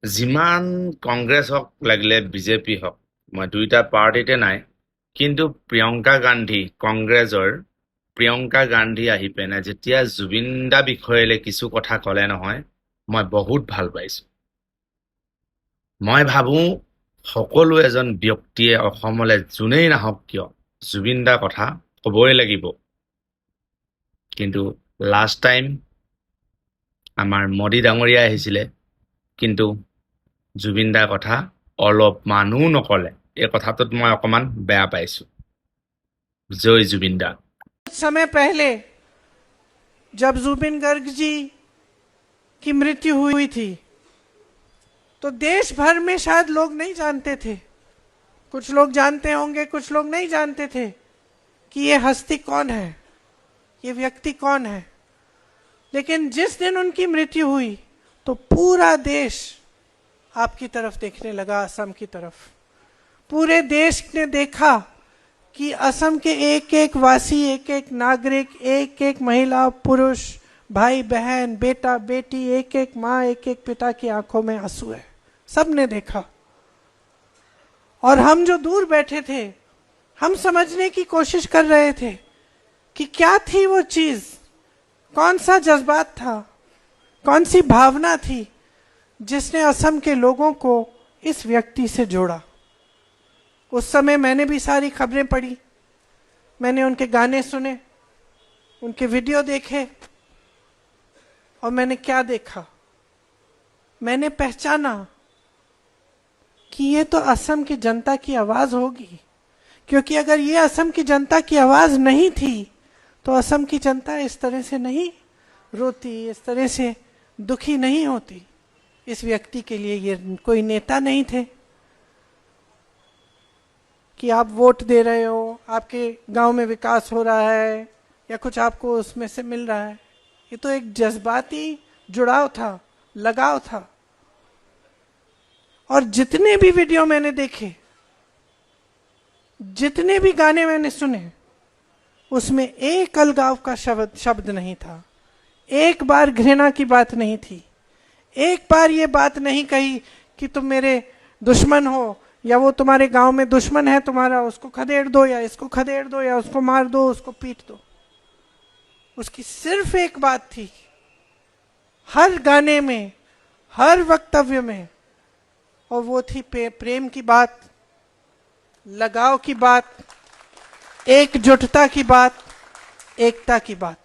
যিমান কংগ্ৰেছ হওক লাগিলে বিজেপি হওক, মই দুইটা পাৰ্টিতে নাই, কিন্তু প্ৰিয়ংকা গান্ধী, কংগ্ৰেছৰ প্ৰিয়ংকা গান্ধী আহি পেনে যেতিয়া জুবিন দা বিষয়লৈ কিছু কথা ক'লে নহয়, মই বহুত ভাল পাইছো। মই ভাবো সকলো এজন ব্যক্তিয়ে অসমলৈ যোনেই নাহক কিয় জুবিন দাৰ কথা ক'বই লাগিব। কিন্তু লাষ্ট টাইম আমাৰ মোদী ডাঙৰীয়া আহিছিলে, কিন্তু জুবিন দাৰ কথা অলপমানো নকলে। এই কথাটোত মই অকমান বেয়া পাইছো। জয় জুবিন দা। कुछ समय पहले जब जुबिन गर्ग जी की मृत्यु हुई थी तो देश भर में शायद लोग नहीं जानते थे, कुछ लोग जानते होंगे, कुछ लोग नहीं जानते थे कि ये हस्ती कौन है, ये व्यक्ति कौन है। लेकिन जिस दिन उनकी मृत्यु हुई तो पूरा देश आपकी तरफ देखने लगा, असम की तरफ। पूरे देश ने देखा कि असम के एक एक वासी, एक एक नागरिक, एक एक महिला पुरुष, भाई बहन, बेटा बेटी, एक एक माँ, एक एक पिता की आंखों में आंसू है। सबने देखा। और हम जो दूर बैठे थे, हम समझने की कोशिश कर रहे थे कि क्या थी वो चीज, कौन सा जज्बात था, कौन सी भावना थी जिसने असम के लोगों को इस व्यक्ति से जोड़ा। उस समय मैंने भी सारी खबरें पढ़ी, मैंने उनके गाने सुने, उनके वीडियो देखे, और मैंने क्या देखा, मैंने पहचाना कि ये तो असम की जनता की आवाज होगी। क्योंकि अगर ये असम की जनता की आवाज नहीं थी तो असम की जनता इस तरह से नहीं रोती, इस तरह से दुखी नहीं होती। इस व्यक्ति के लिए ये कोई नेता नहीं थे कि आप वोट दे रहे हो, आपके गांव में विकास हो रहा है या कुछ आपको उसमें से मिल रहा है। ये तो एक जज्बाती जुड़ाव था, लगाव था। और जितने भी वीडियो मैंने देखे, जितने भी गाने मैंने सुने, उसमें एक अलगाव का शब्द नहीं था, एक बार घृणा की बात नहीं थी, एक बार ये बात नहीं कही कि तुम मेरे दुश्मन हो या वो तुम्हारे गांव में दुश्मन है तुम्हारा, उसको खदेड़ दो या इसको खदेड़ दो या उसको मार दो, उसको पीट दो। उसकी सिर्फ एक बात थी, हर गाने में, हर वक्तव्य में, और वो थी प्रेम की बात, लगाव की बात, एकजुटता की बात, एकता की बात।